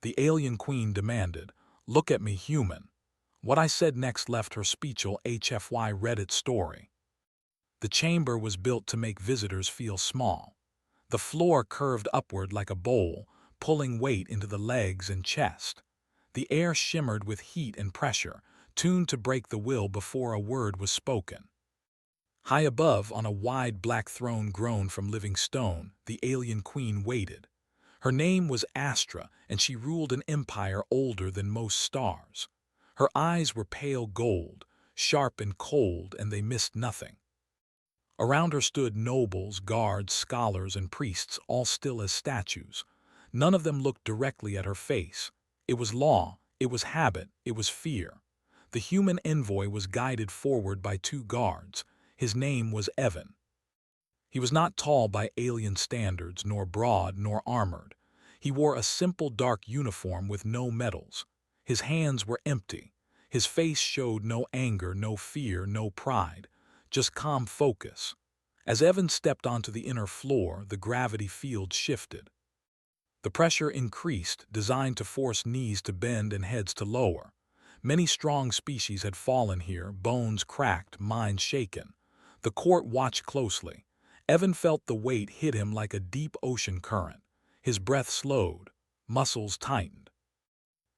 The alien queen demanded, "Look at me, human." What I said next left her speechless. HFY Reddit story. The chamber was built to make visitors feel small. The floor curved upward like a bowl, pulling weight into the legs and chest. The air shimmered with heat and pressure, tuned to break the will before a word was spoken. High above, on a wide black throne grown from living stone, the alien queen waited. Her name was Astra, and she ruled an empire older than most stars. Her eyes were pale gold, sharp and cold, and they missed nothing. Around her stood nobles, guards, scholars, and priests, all still as statues. None of them looked directly at her face. It was law, it was habit, it was fear. The human envoy was guided forward by two guards. His name was Evan. He was not tall by alien standards, nor broad, nor armored. He wore a simple dark uniform with no medals. His hands were empty. His face showed no anger, no fear, no pride, just calm focus. As Evan stepped onto the inner floor, the gravity field shifted. The pressure increased, designed to force knees to bend and heads to lower. Many strong species had fallen here, bones cracked, minds shaken. The court watched closely. Evan felt the weight hit him like a deep ocean current. His breath slowed, muscles tightened.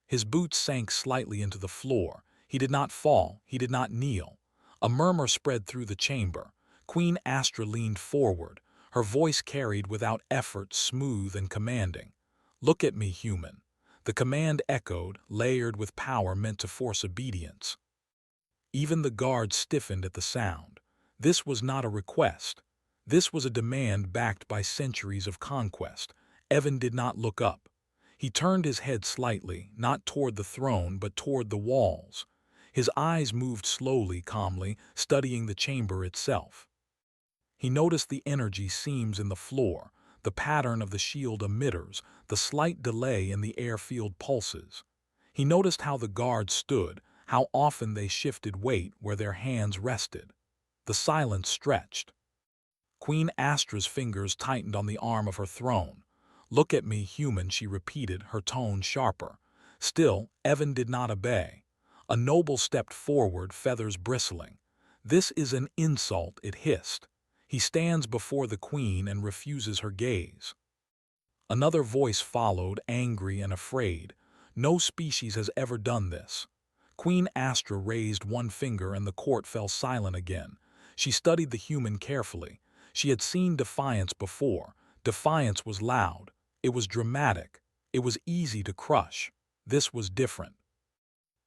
His boots sank slightly into the floor. He did not fall, he did not kneel. A murmur spread through the chamber. Queen Astra leaned forward. Her voice carried without effort, smooth and commanding. "Look at me, human." The command echoed, layered with power meant to force obedience. Even the guards stiffened at the sound. This was not a request. This was a demand backed by centuries of conquest. Evan did not look up. He turned his head slightly, not toward the throne, but toward the walls. His eyes moved slowly, calmly, studying the chamber itself. He noticed the energy seams in the floor, the pattern of the shield emitters, the slight delay in the airfield pulses. He noticed how the guards stood, how often they shifted weight where their hands rested. The silence stretched. Queen Astra's fingers tightened on the arm of her throne. "Look at me, human," she repeated, her tone sharper. Still, Evan did not obey. A noble stepped forward, feathers bristling. "This is an insult," it hissed. "He stands before the queen and refuses her gaze." Another voice followed, angry and afraid. "No species has ever done this." Queen Astra raised one finger and the court fell silent again. She studied the human carefully. She had seen defiance before. Defiance was loud. It was dramatic. It was easy to crush. This was different.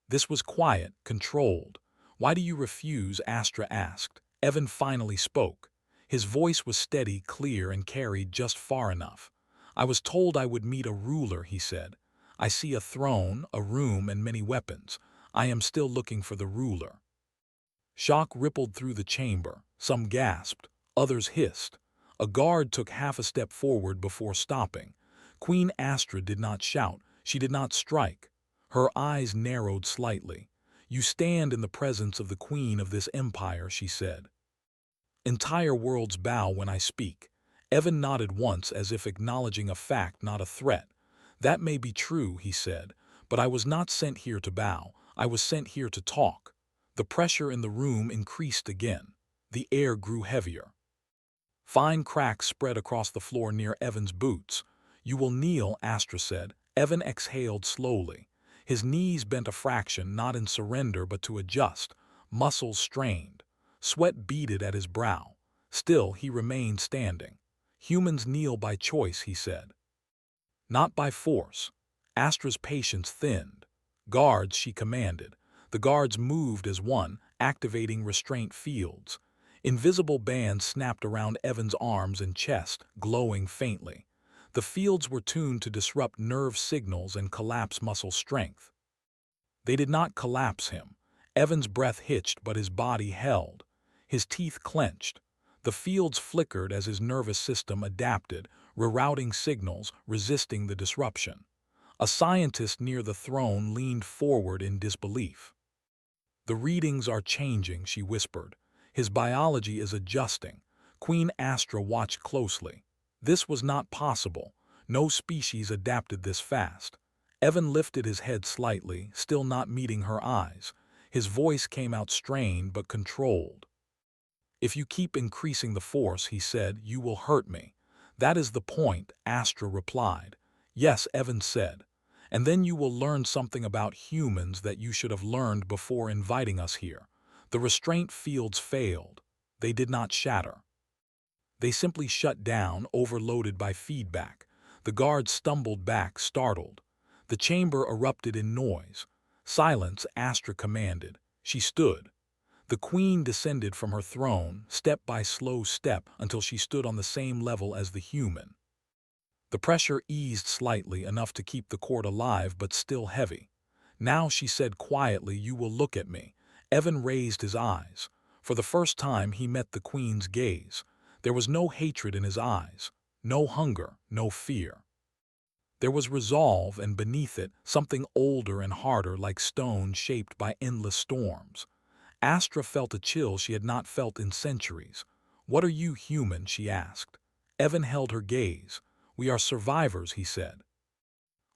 This was quiet, controlled. "Why do you refuse?" Astra asked. Evan finally spoke. His voice was steady, clear, and carried just far enough. "I was told I would meet a ruler," he said. "I see a throne, a room, and many weapons. I am still looking for the ruler." Shock rippled through the chamber. Some gasped. Others hissed. A guard took half a step forward before stopping. Queen Astra did not shout. She did not strike. Her eyes narrowed slightly. "You stand in the presence of the queen of this empire," she said. "Entire worlds bow when I speak." Evan nodded once as if acknowledging a fact, not a threat. "That may be true," he said, "but I was not sent here to bow. I was sent here to talk." The pressure in the room increased again. The air grew heavier. Fine cracks spread across the floor near Evan's boots. "You will kneel," Astra said. Evan exhaled slowly. His knees bent a fraction, not in surrender but to adjust. Muscles strained. Sweat beaded at his brow. Still, he remained standing. "Humans kneel by choice," he said. "Not by force." Astra's patience thinned. "Guards," she commanded. The guards moved as one, activating restraint fields. Invisible bands snapped around Evan's arms and chest, glowing faintly. The fields were tuned to disrupt nerve signals and collapse muscle strength. They did not collapse him. Evan's breath hitched, but his body held. His teeth clenched. The fields flickered as his nervous system adapted, rerouting signals, resisting the disruption. A scientist near the throne leaned forward in disbelief. "The readings are changing," she whispered. "His biology is adjusting." Queen Astra watched closely. This was not possible. No species adapted this fast. Evan lifted his head slightly, still not meeting her eyes. His voice came out strained but controlled. "If you keep increasing the force," he said, "you will hurt me." "That is the point," Astra replied. "Yes," Evan said. "And then you will learn something about humans that you should have learned before inviting us here." The restraint fields failed. They did not shatter. They simply shut down, overloaded by feedback. The guards stumbled back, startled. The chamber erupted in noise. "Silence," Astra commanded. She stood. The queen descended from her throne, step by slow step, until she stood on the same level as the human. The pressure eased slightly, enough to keep the court alive but still heavy. "Now," she said quietly, "you will look at me." Evan raised his eyes. For the first time he met the queen's gaze. There was no hatred in his eyes, no hunger, no fear. There was resolve, and beneath it, something older and harder, like stone shaped by endless storms. Astra felt a chill she had not felt in centuries. "What are you, human?" she asked. Evan held her gaze. "We are survivors," he said.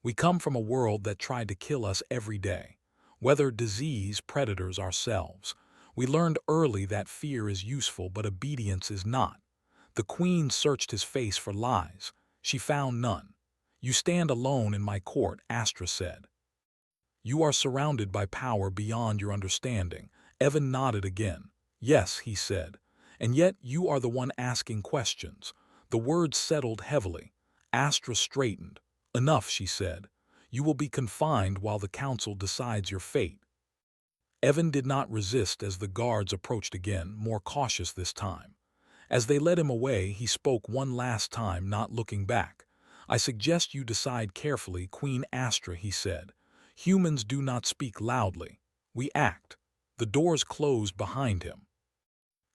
"We come from a world that tried to kill us every day. Whether disease, predators, ourselves. We learned early that fear is useful, but obedience is not." The queen searched his face for lies. She found none. "You stand alone in my court," Astra said. "You are surrounded by power beyond your understanding." Evan nodded again. "Yes," he said. "And yet you are the one asking questions." The words settled heavily. Astra straightened. "Enough," she said. "You will be confined while the council decides your fate." Evan did not resist as the guards approached again, more cautious this time. As they led him away, he spoke one last time, not looking back. "I suggest you decide carefully, Queen Astra," he said. "Humans do not speak loudly. We act." The doors closed behind him.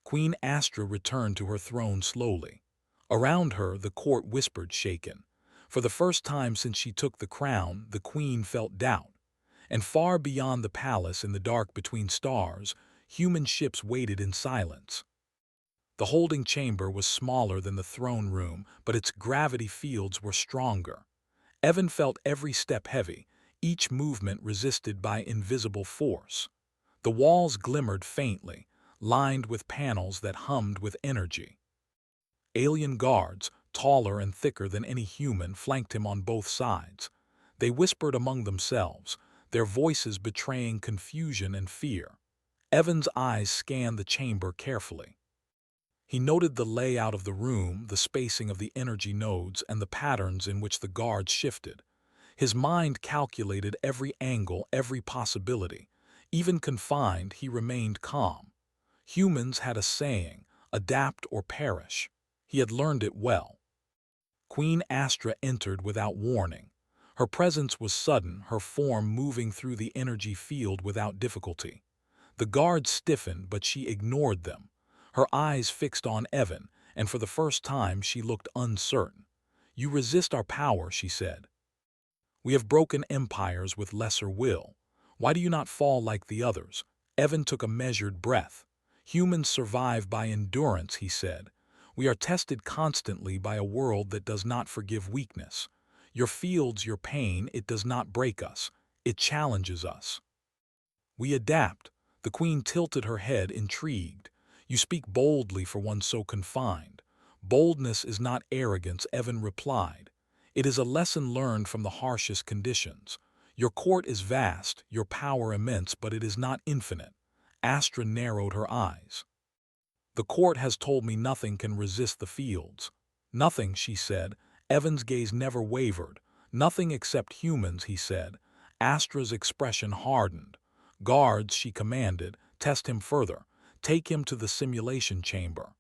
Queen Astra returned to her throne slowly. Around her, the court whispered, shaken. For the first time since she took the crown, the queen felt doubt. And far beyond the palace, in the dark between stars, human ships waited in silence. The holding chamber was smaller than the throne room, but its gravity fields were stronger. Evan felt every step heavy, each movement resisted by invisible force. The walls glimmered faintly, lined with panels that hummed with energy. Alien guards, taller and thicker than any human, flanked him on both sides. They whispered among themselves, their voices betraying confusion and fear. Evan's eyes scanned the chamber carefully. He noted the layout of the room, the spacing of the energy nodes, and the patterns in which the guards shifted. His mind calculated every angle, every possibility. Even confined, he remained calm. Humans had a saying, "Adapt or perish." He had learned it well. Queen Astra entered without warning. Her presence was sudden, her form moving through the energy field without difficulty. The guards stiffened, but she ignored them. Her eyes fixed on Evan, and for the first time she looked uncertain. "You resist our power," she said. "We have broken empires with lesser will. Why do you not fall like the others?" Evan took a measured breath. "Humans survive by endurance," he said. "We are tested constantly by a world that does not forgive weakness. Your fields, your pain, it does not break us. It challenges us. We adapt." The queen tilted her head, intrigued. "You speak boldly for one so confined." "Boldness is not arrogance," Evan replied. "It is a lesson learned from the harshest conditions. Your court is vast, your power immense, but it is not infinite." Astra narrowed her eyes. "The court has told me nothing can resist the fields." "Nothing," she said. Evan's gaze never wavered. "Nothing except humans," he said. Astra's expression hardened. "Guards," she commanded, "test him further. Take him to the simulation chamber."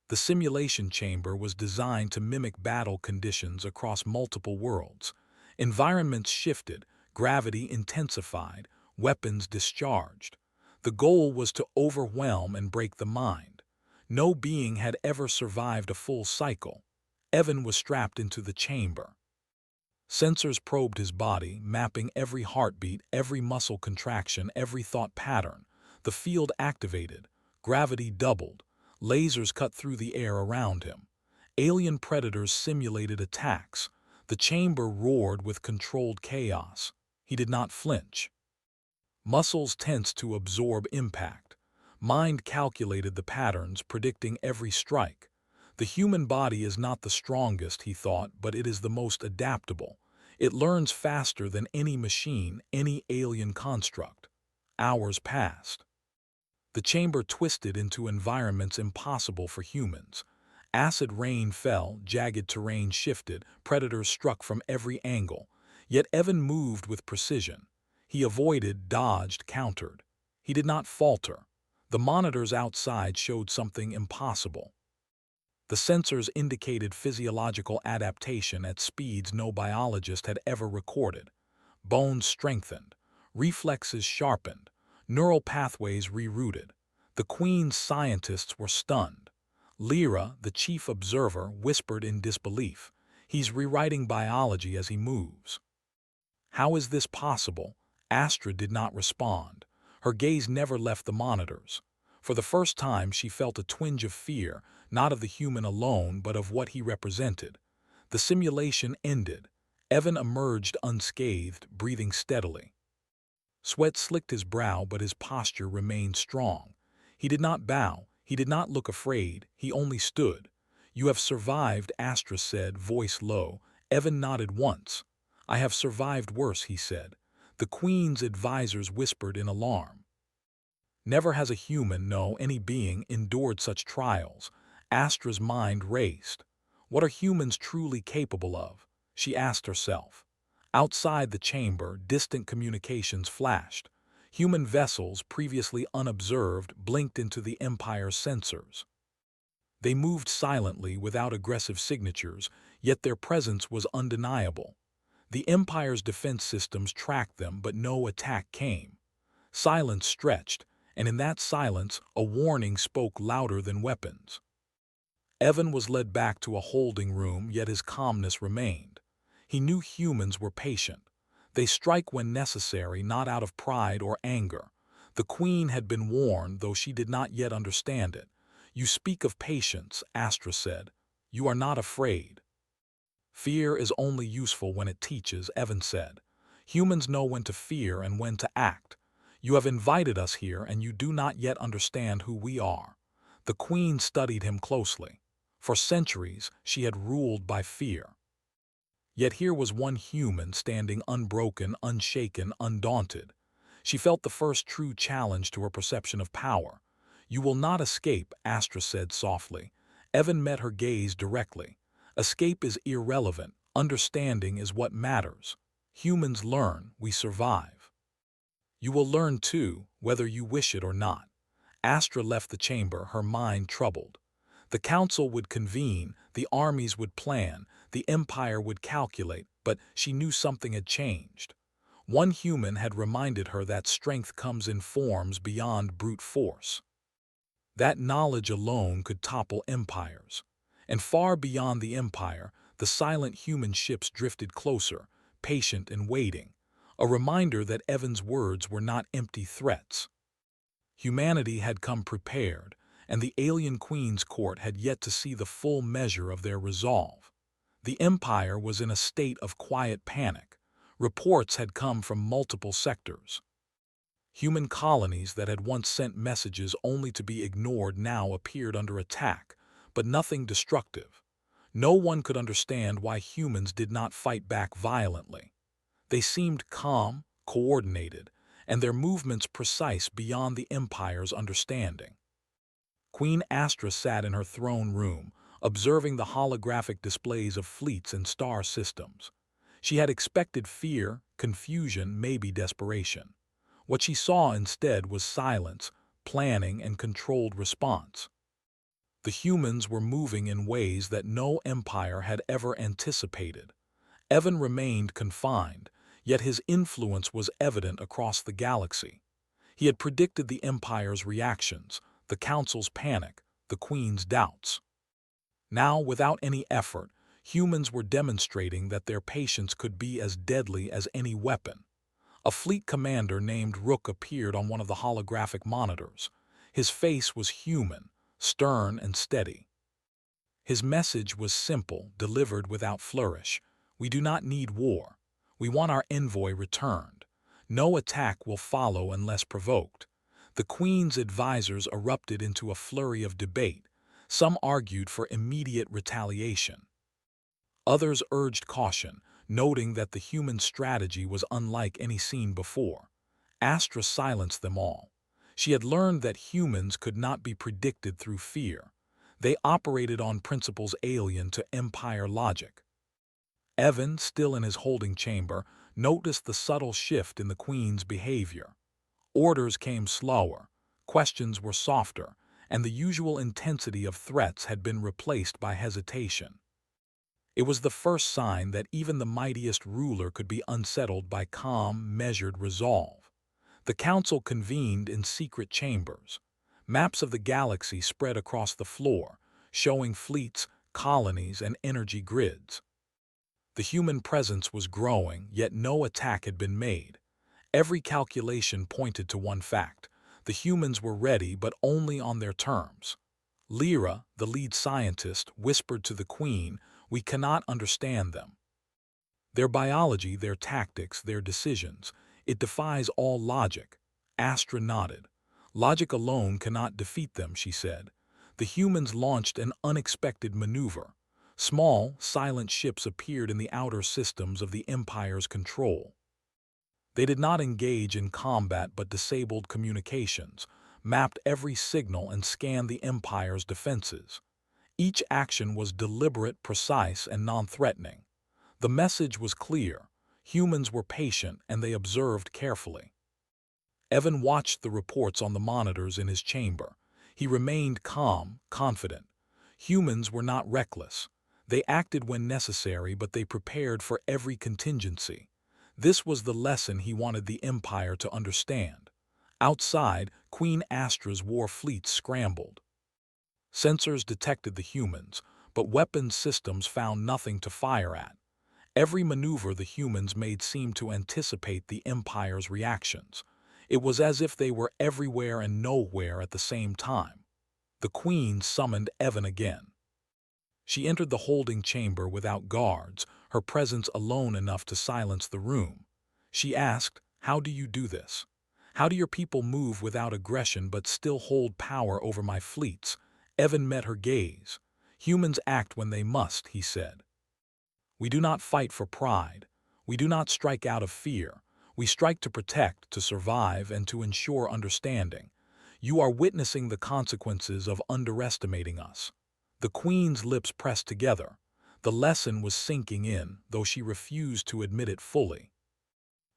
The simulation chamber was designed to mimic battle conditions across multiple worlds. Environments shifted, gravity intensified, weapons discharged. The goal was to overwhelm and break the mind. No being had ever survived a full cycle. Evan was strapped into the chamber. Sensors probed his body, mapping every heartbeat, every muscle contraction, every thought pattern. The field activated. Gravity doubled. Lasers cut through the air around him. Alien predators simulated attacks. The chamber roared with controlled chaos. He did not flinch. Muscles tensed to absorb impact. Mind calculated the patterns, predicting every strike. The human body is not the strongest, he thought, but it is the most adaptable. It learns faster than any machine, any alien construct. Hours passed. The chamber twisted into environments impossible for humans. Acid rain fell, jagged terrain shifted, predators struck from every angle. Yet Evan moved with precision. He avoided, dodged, countered. He did not falter. The monitors outside showed something impossible. The sensors indicated physiological adaptation at speeds no biologist had ever recorded. Bones strengthened, reflexes sharpened, neural pathways rerouted. The Queen's scientists were stunned. Lyra, the chief observer, whispered in disbelief. He's rewriting biology as he moves. How is this possible? Astra did not respond. Her gaze never left the monitors. For the first time she felt a twinge of fear, not of the human alone, but of what he represented. The simulation ended. Evan emerged unscathed, breathing steadily. Sweat slicked his brow, but his posture remained strong. He did not bow, he did not look afraid, he only stood. "You have survived," Astra said, voice low. Evan nodded once. "I have survived worse," he said. The Queen's advisors whispered in alarm. Never has a human, no, any being, endured such trials. Astra's mind raced. What are humans truly capable of? She asked herself. Outside the chamber, distant communications flashed. Human vessels, previously unobserved, blinked into the Empire's sensors. They moved silently, without aggressive signatures, yet their presence was undeniable. The Empire's defense systems tracked them, but no attack came. Silence stretched, and in that silence, a warning spoke louder than weapons. Evan was led back to a holding room, yet his calmness remained. He knew humans were patient. They strike when necessary, not out of pride or anger. The Queen had been warned, though she did not yet understand it. "You speak of patience," Astra said. "You are not afraid." "Fear is only useful when it teaches," Evan said. "Humans know when to fear and when to act. You have invited us here, and you do not yet understand who we are." The Queen studied him closely. For centuries, she had ruled by fear. Yet here was one human standing unbroken, unshaken, undaunted. She felt the first true challenge to her perception of power. "You will not escape," Astra said softly. Evan met her gaze directly. "Escape is irrelevant. Understanding is what matters. Humans learn, we survive. You will learn too, whether you wish it or not." Astra left the chamber, her mind troubled. The council would convene, the armies would plan, the Empire would calculate, but she knew something had changed. One human had reminded her that strength comes in forms beyond brute force. That knowledge alone could topple empires. And far beyond the Empire, the silent human ships drifted closer, patient and waiting, a reminder that Evan's words were not empty threats. Humanity had come prepared, and the alien Queen's court had yet to see the full measure of their resolve. The Empire was in a state of quiet panic. Reports had come from multiple sectors. Human colonies that had once sent messages only to be ignored now appeared under attack, but nothing destructive. No one could understand why humans did not fight back violently. They seemed calm, coordinated, and their movements precise beyond the Empire's understanding. Queen Astra sat in her throne room, observing the holographic displays of fleets and star systems. She had expected fear, confusion, maybe desperation. What she saw instead was silence, planning, and controlled response. The humans were moving in ways that no empire had ever anticipated. Evan remained confined, yet his influence was evident across the galaxy. He had predicted the Empire's reactions, the Council's panic, the Queen's doubts. Now, without any effort, humans were demonstrating that their patience could be as deadly as any weapon. A fleet commander named Rook appeared on one of the holographic monitors. His face was human, stern and steady. His message was simple, delivered without flourish. We do not need war. We want our envoy returned. No attack will follow unless provoked. The Queen's advisors erupted into a flurry of debate. Some argued for immediate retaliation. Others urged caution, noting that the human strategy was unlike any seen before. Astra silenced them all. She had learned that humans could not be predicted through fear. They operated on principles alien to Empire logic. Evan, still in his holding chamber, noticed the subtle shift in the Queen's behavior. Orders came slower, questions were softer, and the usual intensity of threats had been replaced by hesitation. It was the first sign that even the mightiest ruler could be unsettled by calm, measured resolve. The council convened in secret chambers. Maps of the galaxy spread across the floor, showing fleets, colonies, and energy grids. The human presence was growing, yet no attack had been made. Every calculation pointed to one fact: the humans were ready, but only on their terms. Lyra, the lead scientist, whispered to the Queen, "We cannot understand them. Their biology, their tactics, their decisions, it defies all logic." Astra nodded. "Logic alone cannot defeat them," she said. The humans launched an unexpected maneuver. Small, silent ships appeared in the outer systems of the Empire's control. They did not engage in combat but disabled communications, mapped every signal, and scanned the Empire's defenses. Each action was deliberate, precise, and non-threatening. The message was clear: humans were patient and they observed carefully. Evan watched the reports on the monitors in his chamber. He remained calm, confident. Humans were not reckless. They acted when necessary, but they prepared for every contingency. This was the lesson he wanted the Empire to understand. Outside, Queen Astra's war fleets scrambled. Sensors detected the humans, but weapons systems found nothing to fire at. Every maneuver the humans made seemed to anticipate the Empire's reactions. It was as if they were everywhere and nowhere at the same time. The Queen summoned Evan again. She entered the holding chamber without guards, her presence alone enough to silence the room. She asked, "How do you do this? How do your people move without aggression but still hold power over my fleets?" Evan met her gaze. "Humans act when they must," he said. "We do not fight for pride. We do not strike out of fear. We strike to protect, to survive, and to ensure understanding. You are witnessing the consequences of underestimating us." The Queen's lips pressed together. The lesson was sinking in, though she refused to admit it fully.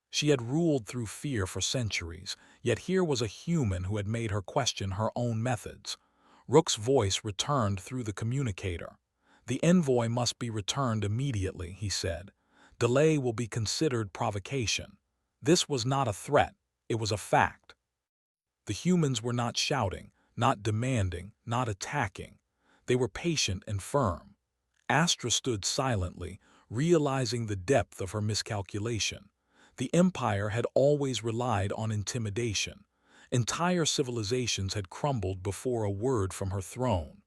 She had ruled through fear for centuries, yet here was a human who had made her question her own methods. Rook's voice returned through the communicator. "The envoy must be returned immediately," he said. "Delay will be considered provocation." This was not a threat, it was a fact. The humans were not shouting, not demanding, not attacking. They were patient and firm. Astra stood silently, realizing the depth of her miscalculation. The Empire had always relied on intimidation. Entire civilizations had crumbled before a word from her throne.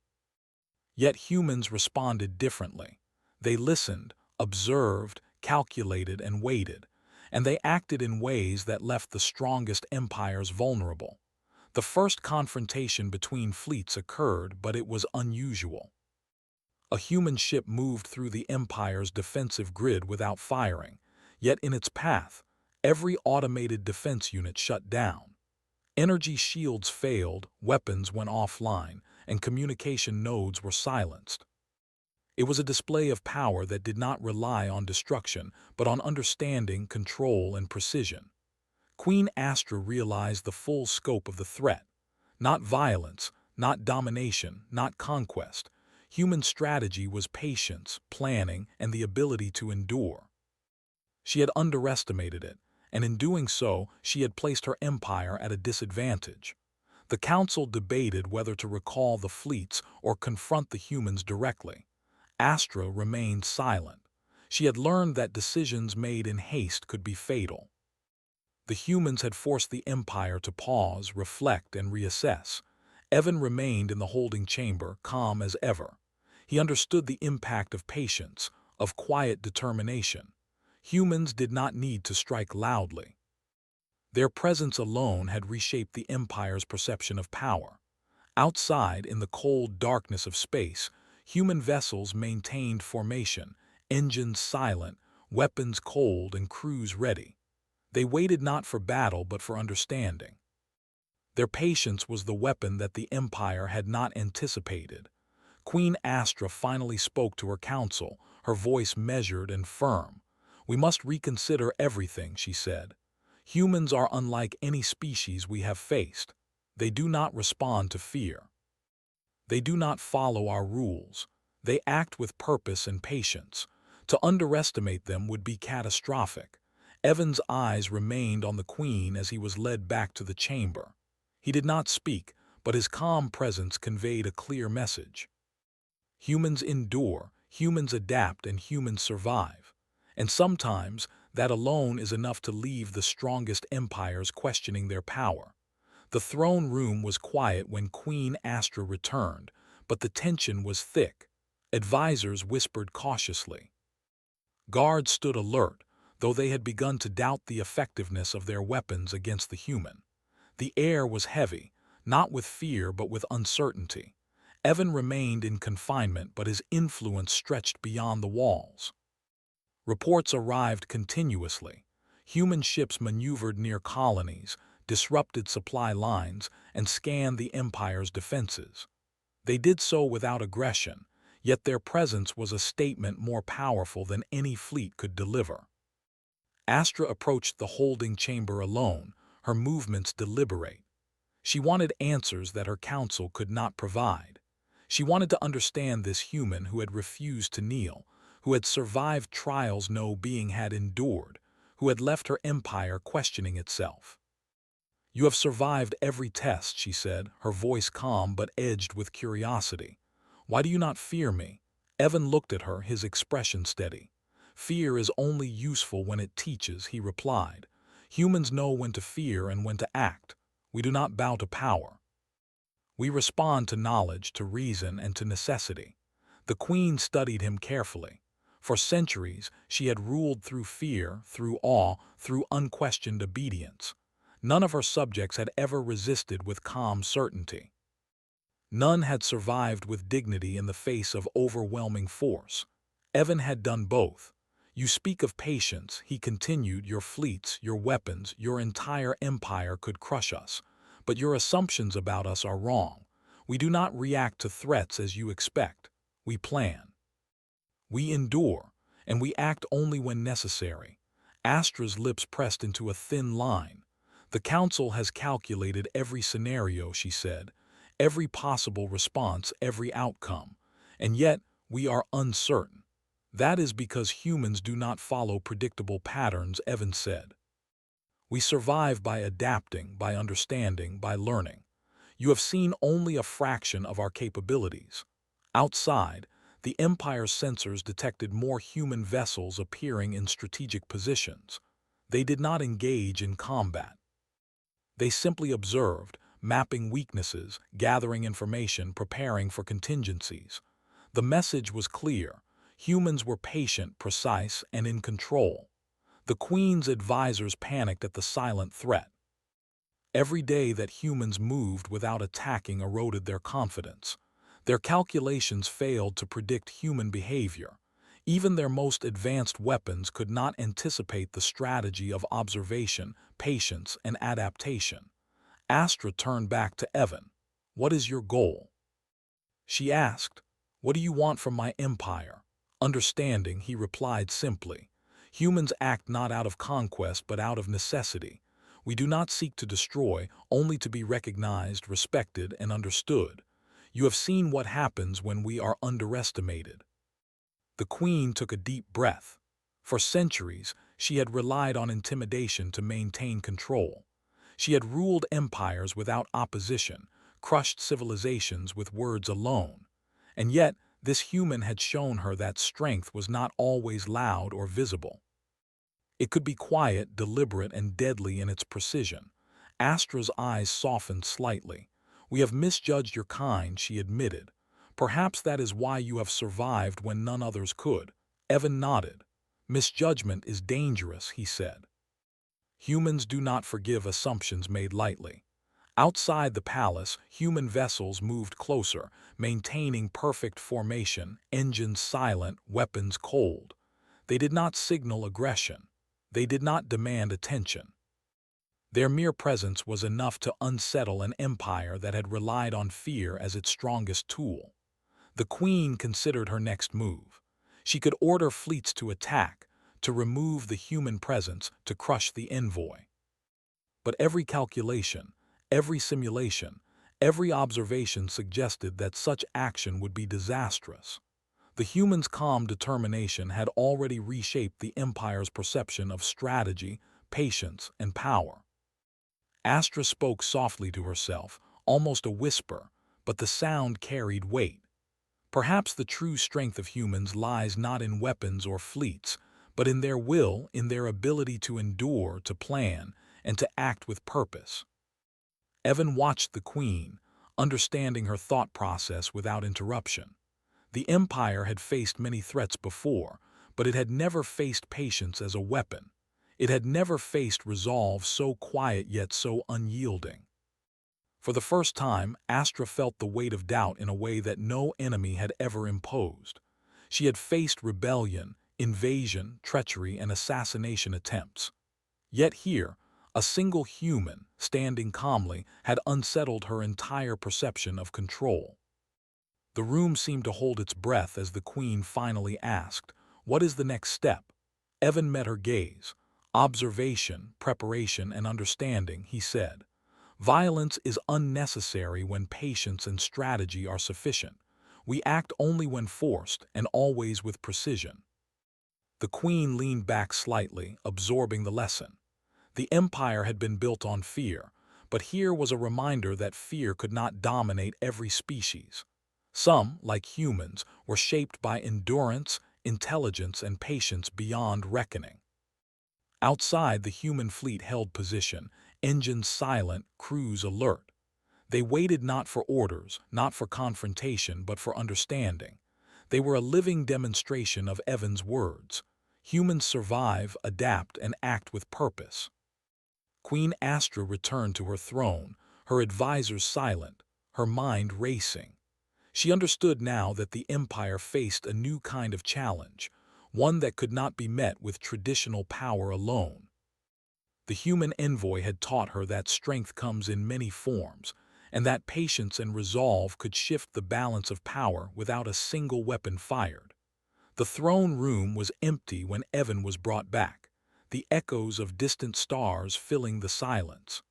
Yet humans responded differently. They listened, observed, calculated, and waited, and they acted in ways that left the strongest empires vulnerable. The first confrontation between fleets occurred, but it was unusual. A human ship moved through the Empire's defensive grid without firing, yet in its path, every automated defense unit shut down. Energy shields failed, weapons went offline, and communication nodes were silenced. It was a display of power that did not rely on destruction, but on understanding, control, and precision. Queen Astra realized the full scope of the threat. Not violence, not domination, not conquest. Human strategy was patience, planning, and the ability to endure. She had underestimated it, and in doing so, she had placed her empire at a disadvantage. The council debated whether to recall the fleets or confront the humans directly. Astra remained silent. She had learned that decisions made in haste could be fatal. The humans had forced the Empire to pause, reflect, and reassess. Evan remained in the holding chamber, calm as ever. He understood the impact of patience, of quiet determination. Humans did not need to strike loudly. Their presence alone had reshaped the Empire's perception of power. Outside, in the cold darkness of space, human vessels maintained formation, engines silent, weapons cold, and crews ready. They waited not for battle but for understanding. Their patience was the weapon that the Empire had not anticipated. Queen Astra finally spoke to her council, her voice measured and firm. "We must reconsider everything," she said. "Humans are unlike any species we have faced. They do not respond to fear. They do not follow our rules. They act with purpose and patience. To underestimate them would be catastrophic." Evan's eyes remained on the Queen as he was led back to the chamber. He did not speak, but his calm presence conveyed a clear message. Humans endure, humans adapt, and humans survive. And sometimes, that alone is enough to leave the strongest empires questioning their power. The throne room was quiet when Queen Astra returned, but the tension was thick. Advisors whispered cautiously. Guards stood alert, though they had begun to doubt the effectiveness of their weapons against the human. The air was heavy, not with fear but with uncertainty. Evan remained in confinement, but his influence stretched beyond the walls. Reports arrived continuously. Human ships maneuvered near colonies, disrupted supply lines, and scanned the Empire's defenses. They did so without aggression, yet their presence was a statement more powerful than any fleet could deliver. Astra approached the holding chamber alone, her movements deliberate. She wanted answers that her council could not provide. She wanted to understand this human who had refused to kneel, who had survived trials no being had endured, who had left her empire questioning itself. "You have survived every test," she said, her voice calm but edged with curiosity. "Why do you not fear me?" Evan looked at her, his expression steady. "Fear is only useful when it teaches," he replied. "Humans know when to fear and when to act. We do not bow to power. We respond to knowledge, to reason, and to necessity." The Queen studied him carefully. For centuries, she had ruled through fear, through awe, through unquestioned obedience. None of her subjects had ever resisted with calm certainty. None had survived with dignity in the face of overwhelming force. Evan had done both. "You speak of patience," he continued. "Your fleets, your weapons, your entire empire could crush us. But your assumptions about us are wrong. We do not react to threats as you expect. We plan. We endure, and we act only when necessary." Astra's lips pressed into a thin line. "The Council has calculated every scenario," she said, "every possible response, every outcome. And yet, we are uncertain. That is because humans do not follow predictable patterns," Evan said. "We survive by adapting, by understanding, by learning. You have seen only a fraction of our capabilities. Outside, the Empire's sensors detected more human vessels appearing in strategic positions. They did not engage in combat. They simply observed, mapping weaknesses, gathering information, preparing for contingencies. The message was clear. Humans were patient, precise, and in control. The Queen's advisors panicked at the silent threat. Every day that humans moved without attacking eroded their confidence. Their calculations failed to predict human behavior. Even their most advanced weapons could not anticipate the strategy of observation, patience, and adaptation. Astra turned back to Evan. "What is your goal?" she asked. "What do you want from my empire?" "Understanding," he replied simply. "Humans act not out of conquest but out of necessity. We do not seek to destroy, only to be recognized, respected, and understood. You have seen what happens when we are underestimated." The Queen took a deep breath. For centuries, she had relied on intimidation to maintain control. She had ruled empires without opposition, crushed civilizations with words alone. And yet, this human had shown her that strength was not always loud or visible. It could be quiet, deliberate, and deadly in its precision. Astra's eyes softened slightly. "We have misjudged your kind," she admitted. "Perhaps that is why you have survived when none others could." Evan nodded. Misjudgment is dangerous, he said. Humans do not forgive assumptions made lightly. Outside the palace, human vessels moved closer, maintaining perfect formation, engines silent, weapons cold. They did not signal aggression. They did not demand attention. Their mere presence was enough to unsettle an empire that had relied on fear as its strongest tool. The queen considered her next move. She could order fleets to attack, to remove the human presence, to crush the envoy. But every calculation, every simulation, every observation suggested that such action would be disastrous. The humans' calm determination had already reshaped the Empire's perception of strategy, patience, and power. Astra spoke softly to herself, almost a whisper, but the sound carried weight. Perhaps the true strength of humans lies not in weapons or fleets, but in their will, in their ability to endure, to plan, and to act with purpose. Evan watched the queen, understanding her thought process without interruption. The Empire had faced many threats before, but it had never faced patience as a weapon. It had never faced resolve so quiet yet so unyielding. For the first time, Astra felt the weight of doubt in a way that no enemy had ever imposed. She had faced rebellion, invasion, treachery, and assassination attempts. Yet here, a single human, standing calmly, had unsettled her entire perception of control. The room seemed to hold its breath as the queen finally asked, "What is the next step?" Evan met her gaze. "Observation, preparation, and understanding," he said. "Violence is unnecessary when patience and strategy are sufficient. We act only when forced, and always with precision." The queen leaned back slightly, absorbing the lesson. The empire had been built on fear, but here was a reminder that fear could not dominate every species. Some, like humans, were shaped by endurance, intelligence, and patience beyond reckoning. Outside, the human fleet held position, engines silent, crews alert. They waited not for orders, not for confrontation, but for understanding. They were a living demonstration of Evan's words. Humans survive, adapt, and act with purpose. Queen Astra returned to her throne, her advisors silent, her mind racing. She understood now that the empire faced a new kind of challenge, one that could not be met with traditional power alone. The human envoy had taught her that strength comes in many forms, and that patience and resolve could shift the balance of power without a single weapon fired. The throne room was empty when Evan was brought back, the echoes of distant stars filling the silence.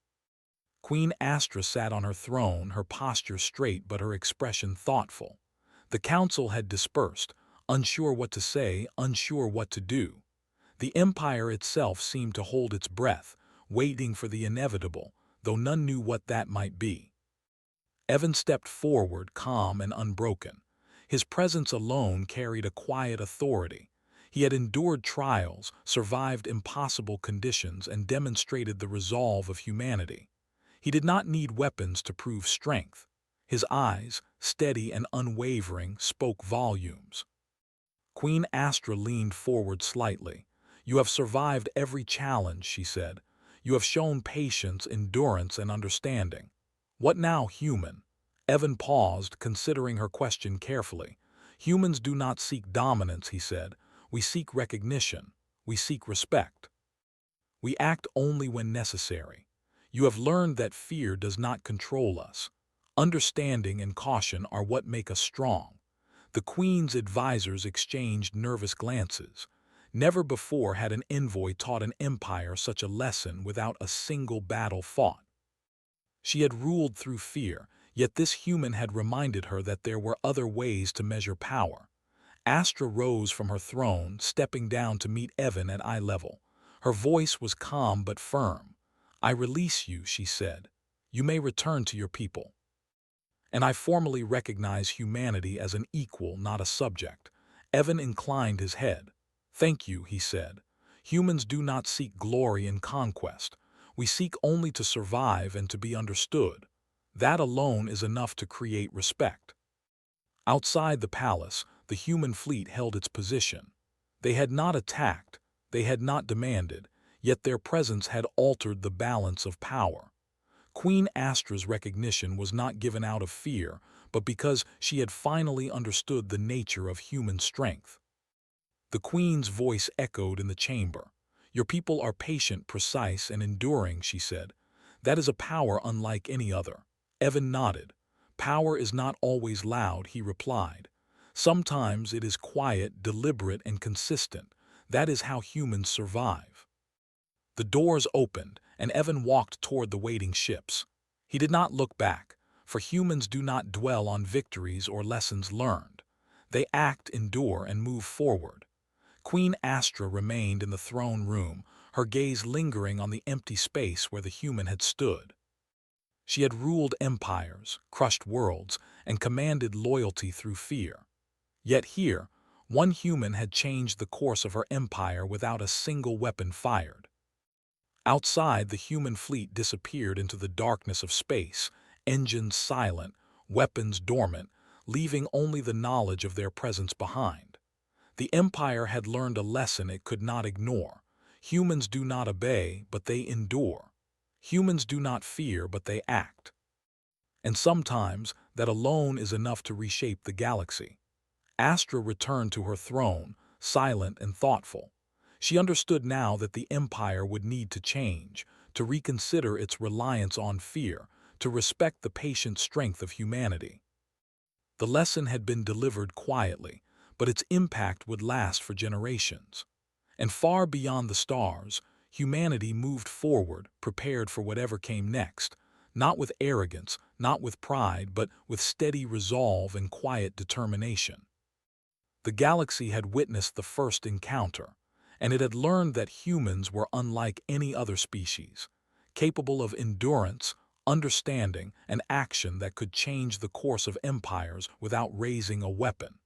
Queen Astra sat on her throne, her posture straight but her expression thoughtful. The council had dispersed, unsure what to say, unsure what to do. The empire itself seemed to hold its breath, waiting for the inevitable, though none knew what that might be. Evan stepped forward, calm and unbroken. His presence alone carried a quiet authority. He had endured trials, survived impossible conditions, and demonstrated the resolve of humanity. He did not need weapons to prove strength. His eyes, steady and unwavering, spoke volumes. Queen Astra leaned forward slightly. "You have survived every challenge," she said. "You have shown patience, endurance, and understanding. What now, human?" Evan paused, considering her question carefully. "Humans do not seek dominance," he said. "We seek recognition. We seek respect. We act only when necessary. You have learned that fear does not control us. Understanding and caution are what make us strong." The queen's advisors exchanged nervous glances. Never before had an envoy taught an empire such a lesson without a single battle fought. She had ruled through fear, yet this human had reminded her that there were other ways to measure power. Astra rose from her throne, stepping down to meet Evan at eye level. Her voice was calm but firm. "I release you," she said. "You may return to your people. And I formally recognize humanity as an equal, not a subject." Evan inclined his head. "Thank you," he said. "Humans do not seek glory and conquest. We seek only to survive and to be understood. That alone is enough to create respect." Outside the palace, the human fleet held its position. They had not attacked, they had not demanded, yet their presence had altered the balance of power. Queen Astra's recognition was not given out of fear, but because she had finally understood the nature of human strength. The queen's voice echoed in the chamber. "Your people are patient, precise, and enduring," she said. "That is a power unlike any other." Evan nodded. "Power is not always loud," he replied. "Sometimes it is quiet, deliberate, and consistent. That is how humans survive." The doors opened, and Evan walked toward the waiting ships. He did not look back, for humans do not dwell on victories or lessons learned. They act, endure, and move forward. Queen Astra remained in the throne room, her gaze lingering on the empty space where the human had stood. She had ruled empires, crushed worlds, and commanded loyalty through fear. Yet here, one human had changed the course of her empire without a single weapon fired. Outside, the human fleet disappeared into the darkness of space, engines silent, weapons dormant, leaving only the knowledge of their presence behind. The Empire had learned a lesson it could not ignore. Humans do not obey, but they endure. Humans do not fear, but they act. And sometimes, that alone is enough to reshape the galaxy. Astra returned to her throne, silent and thoughtful. She understood now that the Empire would need to change, to reconsider its reliance on fear, to respect the patient strength of humanity. The lesson had been delivered quietly, but its impact would last for generations. And far beyond the stars, humanity moved forward, prepared for whatever came next, not with arrogance, not with pride, but with steady resolve and quiet determination. The galaxy had witnessed the first encounter, and it had learned that humans were unlike any other species, capable of endurance, understanding, and action that could change the course of empires without raising a weapon.